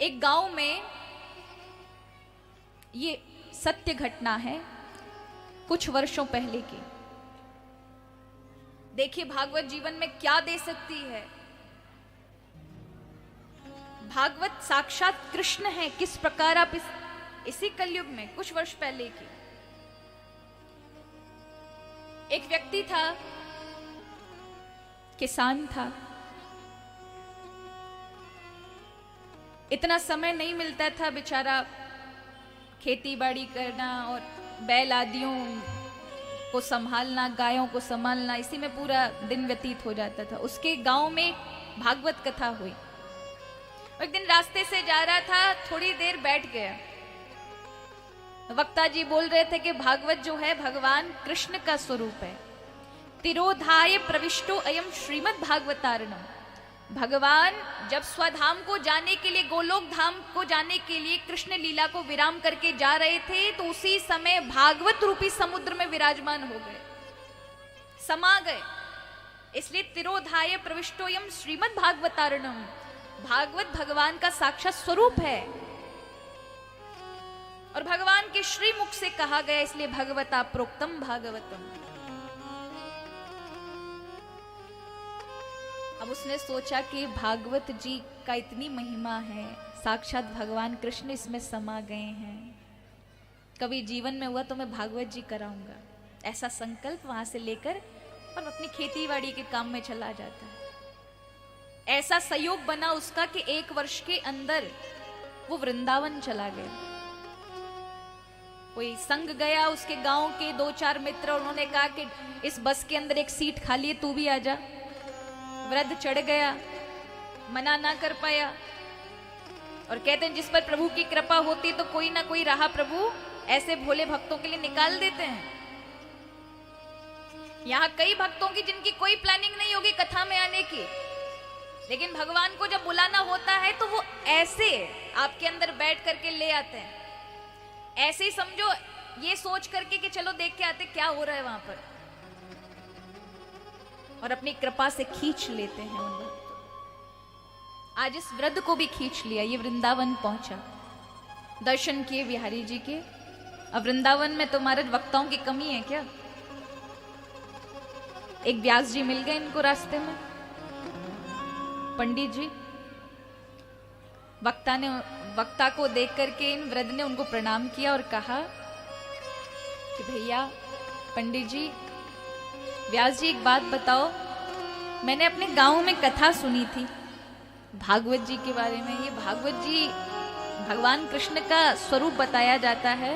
एक गांव में ये सत्य घटना है कुछ वर्षों पहले की। देखिए भागवत जीवन में क्या दे सकती है। भागवत साक्षात कृष्ण है। किस प्रकार आप इसी कलयुग में कुछ वर्ष पहले की। एक व्यक्ति था, किसान था। इतना समय नहीं मिलता था बेचारा खेती बाड़ी करना और बैल आदियों को संभालना, गायों को संभालना, इसी में पूरा दिन व्यतीत हो जाता था। उसके गांव में भागवत कथा हुई। एक दिन रास्ते से जा रहा था, थोड़ी देर बैठ गया। वक्ता जी बोल रहे थे कि भागवत जो है भगवान कृष्ण का स्वरूप है। तिरोधाय प्रविष्टो अयम श्रीमद् भागवतारणम। भगवान जब स्वधाम को जाने के लिए, गोलोक धाम को जाने के लिए कृष्ण लीला को विराम करके जा रहे थे, तो उसी समय भागवत रूपी समुद्र में विराजमान हो गए, समा गए। इसलिए तिरोधाय प्रविष्टोयम श्रीमद् भागवतारणम। भागवत भगवान का साक्षात स्वरूप है और भगवान के श्री मुख से कहा गया, इसलिए भगवता प्रोक्तम भागवतम। अब उसने सोचा कि भागवत जी का इतनी महिमा है, साक्षात भगवान कृष्ण इसमें समा गए हैं, कभी जीवन में हुआ तो मैं भागवत जी कराऊंगा। ऐसा संकल्प वहां से लेकर और अपनी खेती बाड़ी के काम में चला जाता है। ऐसा संयोग बना उसका कि 1 वर्ष के अंदर वो वृंदावन चला गया। कोई संग गया, उसके गांव के 2-4 मित्र, उन्होंने कहा कि इस बस के अंदर एक सीट खाली है, तू भी आ जा। वृद्ध चढ़ गया, मना ना कर पाया। और कहते हैं जिस पर प्रभु की कृपा होती तो कोई ना कोई राह प्रभु ऐसे भोले भक्तों के लिए निकाल देते हैं। यहाँ कई भक्तों की जिनकी कोई प्लानिंग नहीं होगी कथा में आने की, लेकिन भगवान को जब बुलाना होता है तो वो ऐसे आपके अंदर बैठ करके ले आते हैं। ऐसे ही समझो, ये सोच करके कि चलो देख के आते क्या हो रहा है वहां पर, और अपनी कृपा से खींच लेते हैं उन भक्तों। आज इस वृद्ध को भी खींच लिया। ये वृंदावन पहुंचा, दर्शन किए बिहारी जी के। अब वृंदावन में तो महाराज वक्ताओं की कमी है क्या? एक व्यास जी मिल गए इनको रास्ते में, पंडित जी। वक्ता को देख करके इन वृद्ध ने उनको प्रणाम किया और कहा कि भैया पंडित जी, व्यास जी एक बात बताओ, मैंने अपने गांव में कथा सुनी थी भागवत जी के बारे में। ये भागवत जी भगवान कृष्ण का स्वरूप बताया जाता है।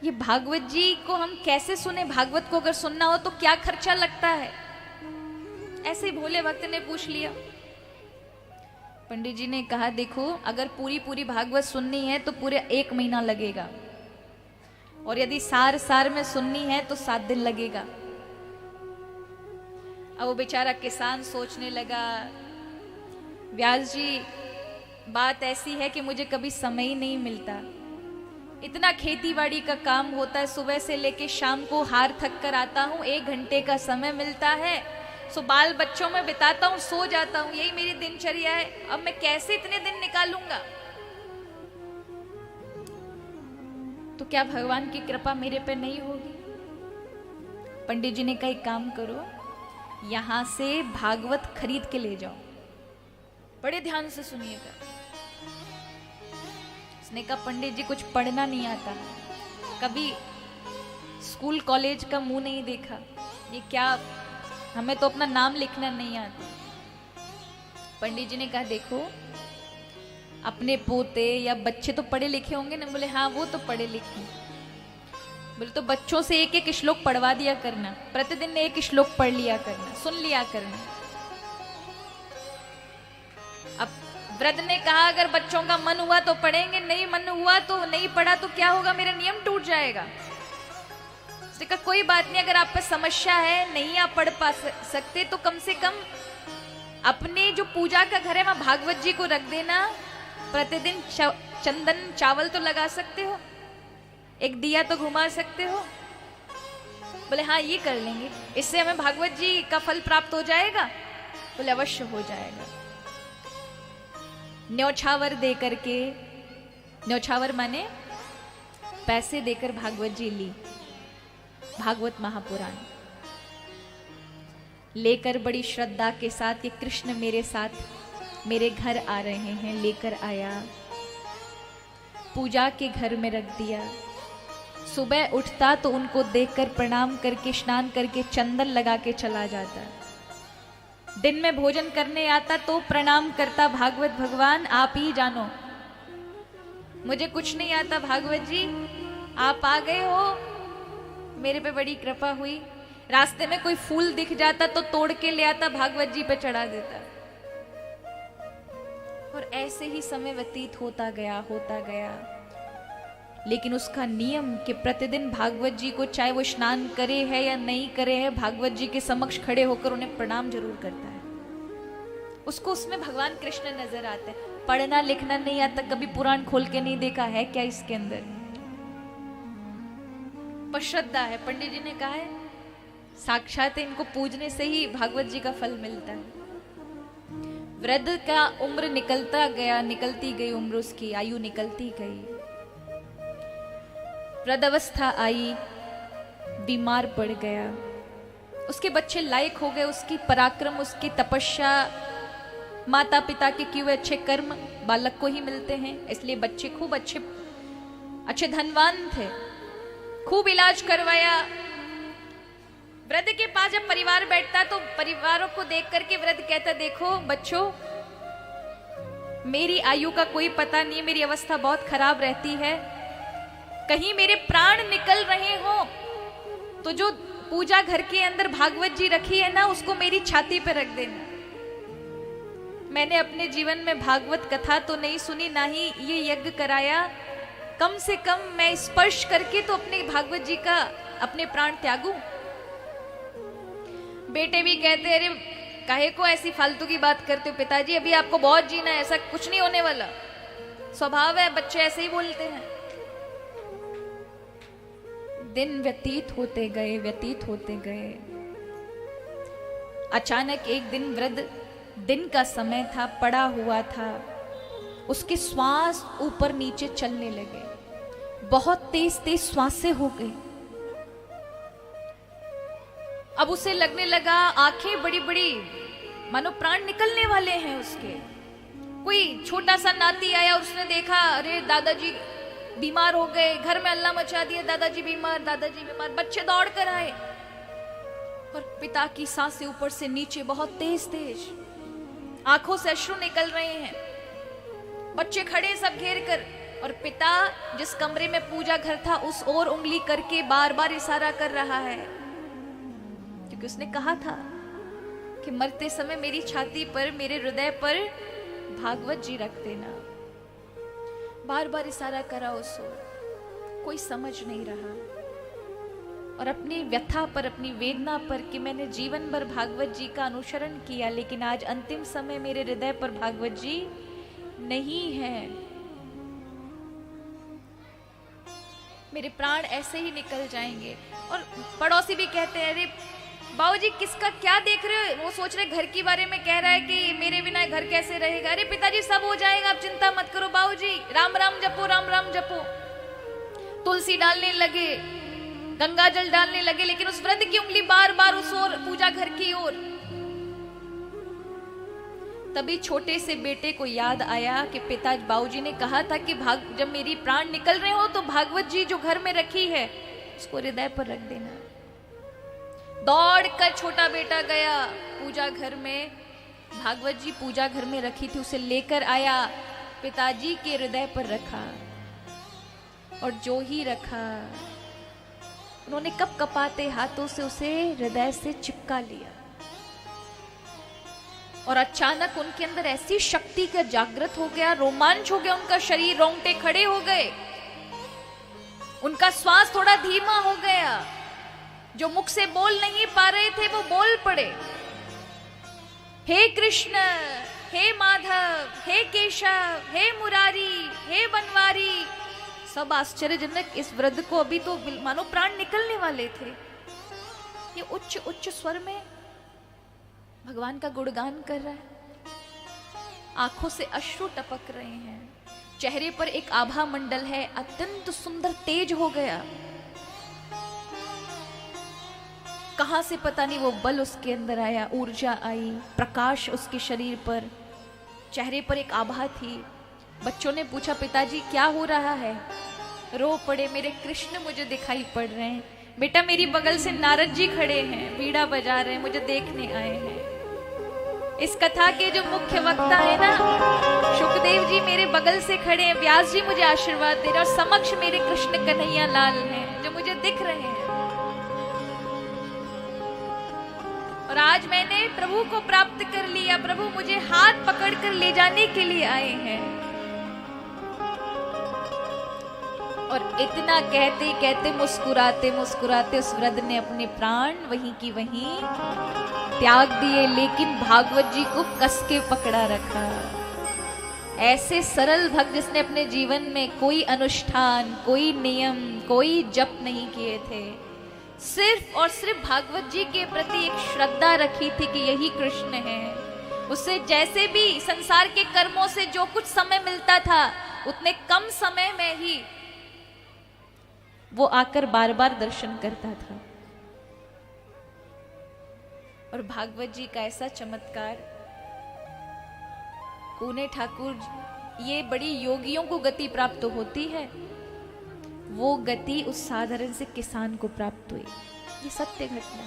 ये भागवत जी को हम कैसे सुने? भागवत को अगर सुनना हो तो क्या खर्चा लगता है? ऐसे भोले भक्त ने पूछ लिया। पंडित जी ने कहा देखो, अगर पूरी भागवत सुननी है तो पूरे 1 महीना लगेगा, और यदि सार में सुननी है तो 7 दिन लगेगा। अब वो बेचारा किसान सोचने लगा, व्यास जी बात ऐसी है कि मुझे कभी समय ही नहीं मिलता। इतना खेती बाड़ी का काम होता है, सुबह से लेके शाम को हार थक कर आता हूँ, 1 घंटे का समय मिलता है, सो बाल बच्चों में बिताता हूँ, सो जाता हूँ, यही मेरी दिनचर्या है। अब मैं कैसे इतने दिन निकालूंगा? तो क्या भगवान की कृपा मेरे पे नहीं होगी? पंडित जी ने कहा एक काम करो, यहां से भागवत खरीद के ले जाओ। बड़े ध्यान से सुनिएगा। उसने कहा पंडित जी कुछ पढ़ना नहीं आता, कभी स्कूल कॉलेज का मुंह नहीं देखा, ये क्या, हमें तो अपना नाम लिखना नहीं आता। पंडित जी ने कहा देखो, अपने पोते या बच्चे तो पढ़े लिखे होंगे ना? बोले हाँ वो तो पढ़े लिखे। बोले तो बच्चों से 1-1 श्लोक पढ़वा दिया करना, प्रतिदिन 1 श्लोक पढ़ लिया करना, सुन लिया करना। अब वृद्ध ने कहा अगर बच्चों का मन हुआ तो पढ़ेंगे, नहीं मन हुआ तो नहीं पढ़ा तो क्या होगा, मेरा नियम टूट जाएगा। उसने कहा कोई बात नहीं, अगर आप पे समस्या है, नहीं आप पढ़ पा सकते तो कम से कम अपने जो पूजा का घर है वहां भागवत जी को रख देना। प्रतिदिन चंदन चावल तो लगा सकते हो, एक दिया तो घुमा सकते हो। बोले हाँ ये कर लेंगे, इससे हमें भागवत जी का फल प्राप्त हो जाएगा। बोले अवश्य हो जाएगा। न्यौछावर दे करके, न्यौछावर माने पैसे देकर भागवत जी ली, भागवत महापुराण लेकर बड़ी श्रद्धा के साथ, ये कृष्ण मेरे साथ मेरे घर आ रहे हैं, लेकर आया, पूजा के घर में रख दिया। सुबह उठता तो उनको देखकर प्रणाम करके स्नान करके चंदन लगा के चला जाता। दिन में भोजन करने आता तो प्रणाम करता, भागवत भगवान आप ही जानो, मुझे कुछ नहीं आता, भागवत जी आप आ गए हो, मेरे पे बड़ी कृपा हुई। रास्ते में कोई फूल दिख जाता तो तोड़ के ले आता, भागवत जी पे चढ़ा देता। और ऐसे ही समय व्यतीत होता गया। लेकिन उसका नियम कि प्रतिदिन भागवत जी को, चाहे वो स्नान करे है या नहीं करे है, भागवत जी के समक्ष खड़े होकर उन्हें प्रणाम जरूर करता है। उसको उसमें भगवान कृष्ण नजर आते हैं। पढ़ना लिखना नहीं आता, कभी पुराण खोल के नहीं देखा है क्या इसके अंदर, पर श्रद्धा है। पंडित जी ने कहा है साक्षात इनको पूजने से ही भागवत जी का फल मिलता है। वृद्ध का उम्र निकलता गया, निकलती गई उम्र, उसकी आयु निकलती गई। वृद्धावस्था आई, बीमार पड़ गया, उसके बच्चे लायक हो गए, उसकी पराक्रम, उसकी तपस्या, माता पिता के किए हुए अच्छे कर्म बालक को ही मिलते हैं। इसलिए बच्चे खूब अच्छे धनवान थे, खूब इलाज करवाया। वृद्ध के पास जब परिवार बैठता तो परिवारों को देख करके वृद्ध कहता, देखो बच्चों, मेरी आयु का कोई पता नहीं, मेरी अवस्था बहुत खराब रहती है, कहीं मेरे प्राण निकल रहे हो तो जो पूजा घर के अंदर भागवत जी रखी है ना, उसको मेरी छाती पे रख देना। मैंने अपने जीवन में भागवत कथा तो नहीं सुनी, ना ही ये यज्ञ कराया, कम से कम मैं स्पर्श करके तो अपने भागवत जी का अपने प्राण त्यागूं। बेटे भी कहते, अरे काहे को ऐसी फालतू की बात करते हो पिताजी, अभी आपको बहुत जीना है, ऐसा कुछ नहीं होने वाला। स्वभाव है, बच्चे ऐसे ही बोलते हैं। दिन व्यतीत होते गए। अचानक एक दिन वृद्ध, दिन का समय था, पड़ा हुआ था, उसके श्वास ऊपर नीचे चलने लगे, बहुत तेज श्वासें हो गई। अब उसे लगने लगा, आंखें बड़ी बड़ी, मानो प्राण निकलने वाले हैं उसके। कोई छोटा सा नाती आया, उसने देखा, अरे दादाजी बीमार हो गए, घर में अल्लाह मचा दिया, दादाजी बीमार। बच्चे दौड़ कर आए और पिता की सांसें ऊपर से नीचे बहुत तेज, आंखों से अश्रु निकल रहे हैं। बच्चे खड़े सब घेर कर, और पिता जिस कमरे में पूजा घर था उस ओर उंगली करके बार बार इशारा कर रहा है, क्योंकि उसने कहा था कि मरते समय मेरी छाती पर, मेरे हृदय पर भागवत जी रख देना। बार बार इशारा करा उस ओर, कोई समझ नहीं रहा। और अपनी व्यथा पर, अपनी वेदना पर कि मैंने जीवन भर भागवत जी का अनुसरण किया, लेकिन आज अंतिम समय मेरे हृदय पर भागवत जी नहीं है, मेरे प्राण ऐसे ही निकल जाएंगे। और पड़ोसी भी कहते हैं, अरे बाबूजी किसका क्या देख रहे हो, वो सोच रहे घर के बारे में, कह रहा है कि मेरे बिना घर कैसे रहेगा। अरे पिताजी सब हो जाएगा, आप चिंता मत करो बाबूजी, राम राम जपो, राम राम जपो। तुलसी डालने लगे, गंगा जल डालने लगे, लेकिन उस वृद्ध की उंगली बार बार उस ओर, पूजा घर की ओर। तभी छोटे से बेटे को याद आया कि पिताजी, बाबूजी ने कहा था कि जब मेरी प्राण निकल रहे हो तो भागवत जी जो घर में रखी है उसको हृदय पर रख देना। दौड़कर छोटा बेटा गया पूजा घर में, भागवत जी पूजा घर में रखी थी, उसे लेकर आया, पिताजी के हृदय पर रखा। और जो ही रखा, उन्होंने कप कपाते हाथों से उसे हृदय से चिपका लिया। और अचानक उनके अंदर ऐसी शक्ति का जागृत हो गया, रोमांच हो गया, उनका शरीर, रोंगटे खड़े हो गए, उनका श्वास थोड़ा धीमा हो गया, जो मुख से बोल नहीं पा रहे थे वो बोल पड़े, हे कृष्ण, हे माधव, हे केशव, हे मुरारी, हे बनवारी। सब आश्चर्यजनक, इस वृद्ध को अभी तो मानो प्राण निकलने वाले थे, ये उच्च उच्च स्वर में भगवान का गुणगान कर रहा है। आंखों से अश्रु टपक रहे हैं, चेहरे पर एक आभा मंडल है, अत्यंत सुंदर तेज हो गया। कहां से पता नहीं वो बल उसके अंदर आया, ऊर्जा आई, प्रकाश उसके शरीर पर, चेहरे पर एक आभा थी। बच्चों ने पूछा, पिताजी क्या हो रहा है? रो पड़े, मेरे कृष्ण मुझे दिखाई पड़ रहे हैं। बेटा, मेरी बगल से नारद जी खड़े हैं, बीड़ा बजा रहे हैं, मुझे देखने आए हैं। इस कथा के जो मुख्य वक्ता है ना, शुकदेव जी मेरे बगल से खड़े हैं, व्यास जी मुझे आशीर्वाद दे रहे हैं, और समक्ष मेरे कृष्ण कन्हैया लाल हैं जो मुझे दिख रहे हैं। और आज मैंने प्रभु को प्राप्त कर लिया, प्रभु मुझे हाथ पकड़कर ले जाने के लिए आए हैं। और इतना कहते कहते मुस्कुराते मुस्कुराते उस वृद्ध ने अपने प्राण वहीं की वहीं त्याग दिए, लेकिन भागवत जी को कस के पकड़ा रखा। ऐसे सरल भक्त जिसने अपने जीवन में कोई अनुष्ठान, कोई नियम, कोई जप नहीं किए थे, सिर्फ और सिर्फ भागवत जी के प्रति एक श्रद्धा रखी थी कि यही कृष्ण है। उससे जैसे भी संसार के कर्मों से जो कुछ समय मिलता था, उतने कम समय में ही वो आकर बार बार दर्शन करता था। और भागवत जी का ऐसा चमत्कार, कूने ठाकुर, ये बड़ी योगियों को गति प्राप्त होती है, वो गति उस साधारण से किसान को प्राप्त हुई। ये सत्य घटना।